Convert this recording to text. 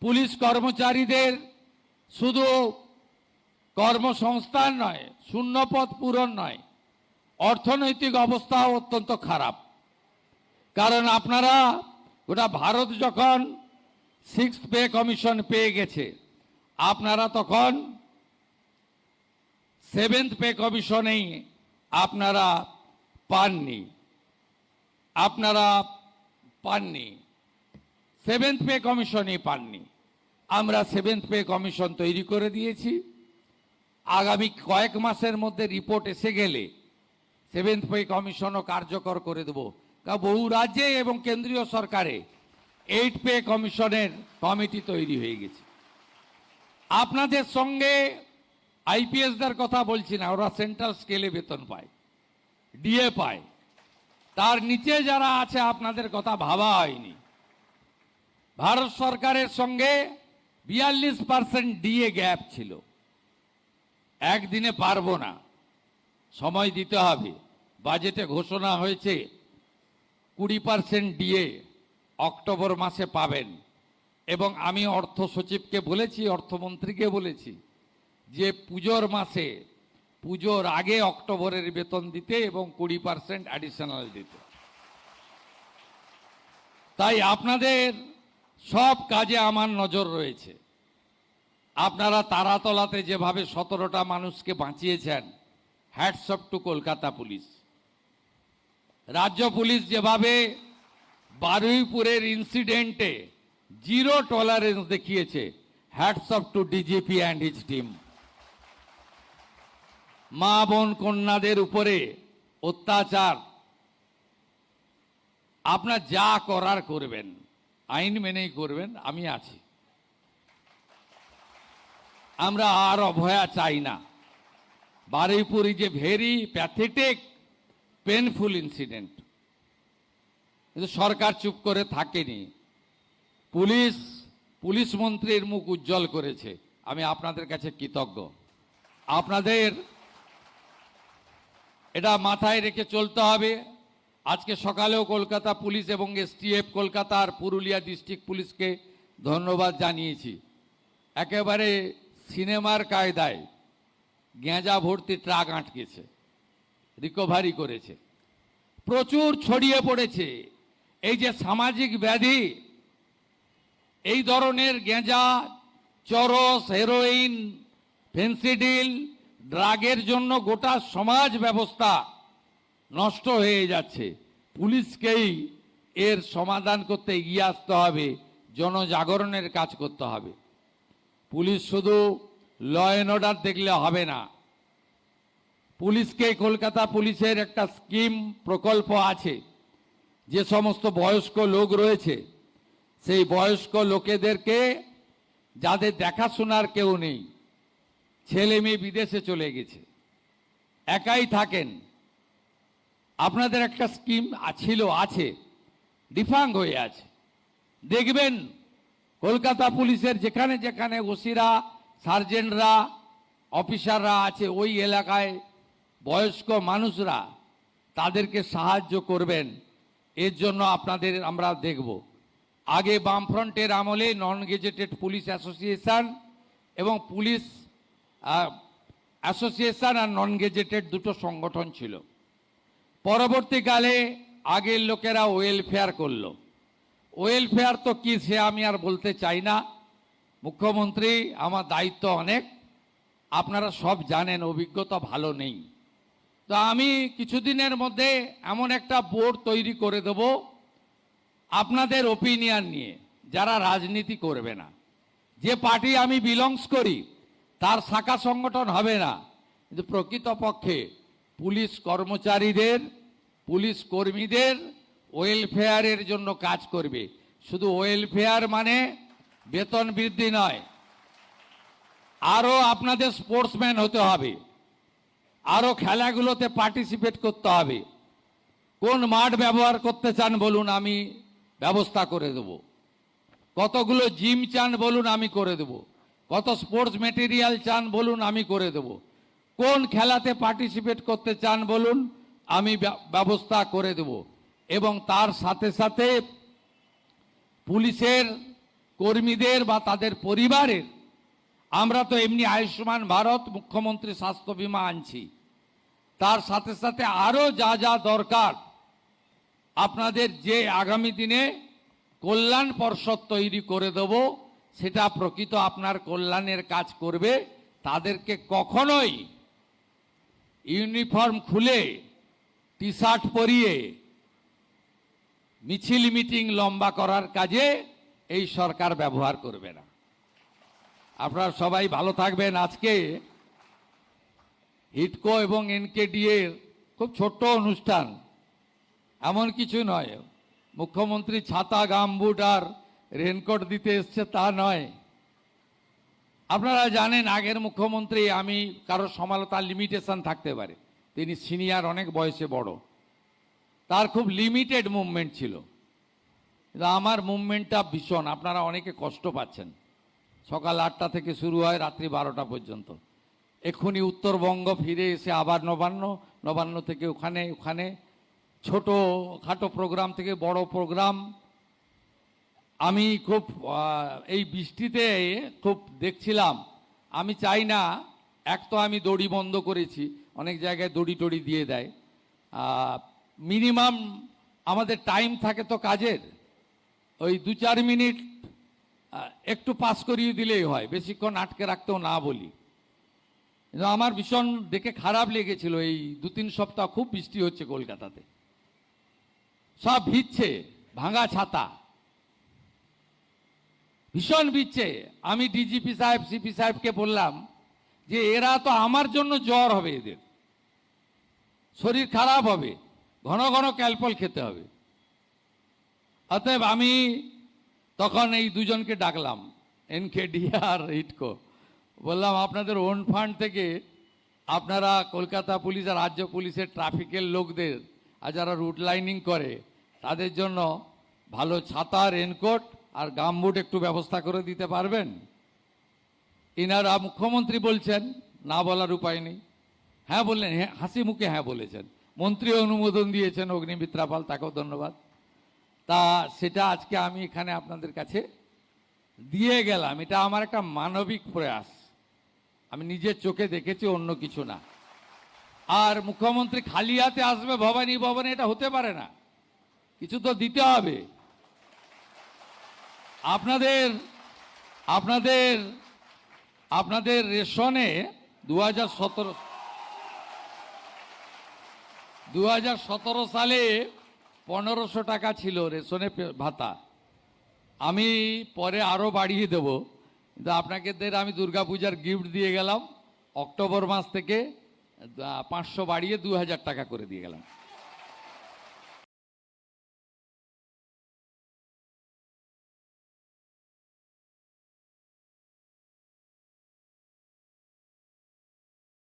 Police কর্মচারীদের শুধু কর্মসংস্থান নয়, শূন্যপদ পূরণ নয়, অর্থনৈতিক অবস্থাও অত্যন্ত খারাপ। কারণ আপনারা গোটা ভারত যখন 6th পে কমিশন পেয়ে গেছে, আপনারা তখন 7th পে কমিশনেই আপনারা পাননি। 7th পে কমিশনই পাননি। আমরা 7th পে কমিশন তৈরি করে দিয়েছি। আগামী কয়েক মাসের মধ্যে রিপোর্ট এসে গেলে 7th পে কমিশনও কার্যকর করে দেব। কারণ বহু রাজ্যে এবং কেন্দ্রীয় সরকারে 8th পে কমিশনের কমিটি তৈরি হয়ে গেছে। আপনাদের সঙ্গে আইপিএসদের কথা বলছি না, ওরা সেন্ট্রাল স্কেলে বেতন পায়, ডিএ পায়। তার নিচে যারা আছে আপনাদের কথা ভাবা হয়নি। ভারত সরকারের সঙ্গে 42% ডিএ গ্যাপ ছিল। একদিনে পারবো না, সময় দিতে হবে। বাজেটে ঘোষণা হয়েছে 20% ডিএ অক্টোবর মাসে পাবেন। এবং আমি অর্থ সচিবকে বলেছি, অর্থমন্ত্রীকে বলেছি যে পুজোর মাসে, পুজোর আগে অক্টোবরের বেতন দিতে এবং 20% অ্যাডিশনাল দিতে। তাই আপনাদের সব কাজে আমার নজর রয়েছে। আপনারা তারাতলাতে যেভাবে 17টা মানুষকে বাঁচিয়েছেন, hats off to Kolkata police. রাজ্য পুলিশ যেভাবে বারুইপুরের ইনসিডেন্টে 0 টলারেন্স দেখিয়েছে, hats off to DGP and his team. মা বোন কন্যাদের উপরে অত্যাচার, আপনার যা করার করবেন, আইন মেনেই করবেন, আমি আছি। আমরা আর অভয়া চাই না। Baruipur is a very pathetic painful incident. কিন্তু সরকার চুপ করে থাকেনি। পুলিশ মন্ত্রীর মুখ উজ্জ্বল করেছে। আমি আপনাদের কাছে কৃতজ্ঞ। আপনাদের এটা মাথায় রেখে চলতে হবে। আজকে সকালেও কলকাতা পুলিশ এবং এসটিএফ কলকাতার পুরুলিয়া ডিস্ট্রিক্ট পুলিশকে ধন্যবাদ জানিয়েছি। একেবারে সিনেমার কায়দায় গেঁজা ভর্তি ট্রাক আটকেছে, রিকভারি করেছে। প্রচুর ছড়িয়ে পড়েছে এই যে সামাজিক ব্যাধি, এই ধরনের গেঁজা, চরস, হেরোইন, ফেন্সিডিল, ড্রাগের জন্য গোটা সমাজ ব্যবস্থা নষ্ট হয়ে যাচ্ছে। পুলিশকেই এর সমাধান করতে এগিয়ে আসতে হবে, জনজাগরণের কাজ করতে হবে। পুলিশ শুধু ল অ্যান্ড অর্ডার দেখলে হবে না। পুলিশকে, কলকাতা পুলিশের একটা স্কিম প্রকল্প আছে। যে সমস্ত বয়স্ক লোক রয়েছে, সেই বয়স্ক লোকেদেরকে, যাদের দেখাশোনার কেউ নেই, ছেলে মেয়ে বিদেশে চলে গেছে, একাই থাকেন, আপনাদের একটা স্কিম আছে, ডিফাঙ্গ হয়ে আছে। দেখবেন কলকাতা পুলিশের যেখানে যেখানে ওসিরা, সার্জেন্টরা, অফিসাররা আছে, ওই এলাকায় বয়স্ক মানুষরা, তাদেরকে সাহায্য করবেন। এর জন্য আপনাদের আমরা দেখব। আগে বামফ্রন্টের আমলে নন গেজেটেড পুলিশ অ্যাসোসিয়েশন এবং পুলিশ অ্যাসোসিয়েশন আর নন গেজেটেড দুটো সংগঠন ছিল। পরবর্তীকালে আগের লোকেরা ওয়েলফেয়ার করলো। ওয়েলফেয়ার তো কি, সে আমি আর বলতে চাই না। মুখ্যমন্ত্রী, আমার দায়িত্ব অনেক, আপনারা সব জানেন, অভিজ্ঞতা ভালো নেই। তো আমি কিছুদিনের মধ্যে এমন একটা বোর্ড তৈরি করে দেব আপনাদের ওপিনিয়ন নিয়ে, যারা রাজনীতি করবে না। যে পার্টি আমি বিলংস করি তার শাখা সংগঠন হবে না, কিন্তু প্রকৃতপক্ষে পুলিশ কর্মচারীদের, পুলিশ কর্মীদের ওয়েলফেয়ারের জন্য কাজ করবে। শুধু ওয়েলফেয়ার মানে বেতন বৃদ্ধি নয়, আরও আপনাদের স্পোর্টসম্যান হতে হবে, আরও খেলাগুলোতে পার্টিসিপেট করতে হবে। কোন মাঠ ব্যবহার করতে চান বলুন, আমি ব্যবস্থা করে দেব। কতগুলো জিম চান বলুন, আমি করে দেব। কত স্পোর্টস মেটেরিয়াল চান বলুন, আমি করে দেব। কোন খেলাতে পার্টিসিপেট করতে চান বলুন, আমি ব্যবস্থা করে দেব। এবং তার সাথে সাথে পুলিশের কর্মীদের বা তাদের পরিবারের, আমরা তো এমনি আয়ুষ্মান ভারত, মুখ্যমন্ত্রী স্বাস্থ্য বীমা আনছি, তার সাথে সাথে আরও যা যা দরকার আপনাদের যে আগামী দিনে কল্যাণ পর্ষদ তৈরি করে দেব, সেটা প্রকৃত আপনার কল্যাণের কাজ করবে। তাদেরকে কখনোই ইউনিফর্ম খুলে টি শার্ট পরিয়ে মিছিল মিটিং লম্বা করার কাজে এই সরকার ব্যবহার করবে না। আপনারা সবাই ভালো থাকবেন। আজকে হিডকো এবং এনকেডি এর খুব ছোট্ট অনুষ্ঠান, এমন কিছু নয়। মুখ্যমন্ত্রী ছাতা, গামবুট আর রেনকোট দিতে এসছে তা নয়। আপনারা জানেন আগের মুখ্যমন্ত্রী, আমি কারো সমালোচনার লিমিটেশন থাকতে পারে, তিনি সিনিয়র, অনেক বয়সে বড়, তার খুব লিমিটেড মুভমেন্ট ছিল। কিন্তু আমার মুভমেন্টটা ভীষণ। আপনারা অনেকে কষ্ট পাচ্ছেন। সকাল 8টা থেকে শুরু হয়, রাত্রি 12টা পর্যন্ত। এক্ষুনি উত্তরবঙ্গ ফিরে এসে আবার নবান্ন থেকে ওখানে ছোট খাটো প্রোগ্রাম থেকে বড় প্রোগ্রাম। আমি খুব এই বৃষ্টিতে খুব দেখছিলাম। আমি চাই না, এক তো আমি দড়ি বন্ধ করেছি, অনেক জায়গায় দড়ি টড়ি দিয়ে দেয়। মিনিমাম আমাদের টাইম থাকে তো কাজের, ওই 2-4 মিনিট একটু পাস করিয়ে দিলেই হয়, বেশিক্ষণ আটকে রাখতেও না বলি। কিন্তু আমার ভীষণ দেখে খারাপ লেগেছিল, এই 2-3 সপ্তাহ খুব বৃষ্টি হচ্ছে কলকাতাতে, সব ভিজছে, ভাঙা ছাতা, ভীষণ ভিজছে। আমি ডিজিপি সাহেব, সিপি সাহেবকে বললাম যে এরা তো আমার জন্য জ্বর হবে, এদের শরীর খারাপ হবে, ঘন ঘন ক্যালপল খেতে হবে। অতএব আমি তখন এই দুজনকে ডাকলাম, এনকেডি আর হিডকো, বললাম আপনাদের ওন ফান্ড থেকে আপনারা কলকাতা পুলিশ আর রাজ্য পুলিশের ট্রাফিকের লোকদের আর যারা রুট লাইনিং করে তাদের জন্য ভালো ছাতা, রেনকোট আর গামবুট একটু ব্যবস্থা করে দিতে পারবেন? ইনারা মুখ্যমন্ত্রী বলছেন, না বলার উপায় নেই। হ্যাঁ বললেন, হ্যাঁ, হাসি মুখে হ্যাঁ বলেছেন। মন্ত্রী অনুমোদন দিয়েছেন, অগ্নিমিত্রা পাল, তাকেও ধন্যবাদ। তা সেটা আজকে আমি এখানে আপনাদের কাছে দিয়ে গেলাম। এটা আমার একটা মানবিক প্রয়াস, আমি নিজের চোখে দেখেছি, অন্য কিছু না। আর মুখ্যমন্ত্রী খালি হাতে আসবে ভবানী ভবনে, এটা হতে পারে না, কিছু তো দিতে হবে। আপনাদের রেশনে 2017 সালে 1500 টাকা ছিল রেশনে ভাতা। আমি পরে আরো বাড়িয়ে দেব, কিন্তু আপনাদের আমি দুর্গাপূজার গিফট দিয়ে গেলাম, অক্টোবর মাস থেকে 500 বাড়িয়ে 2000 টাকা করে দিয়ে গেলাম।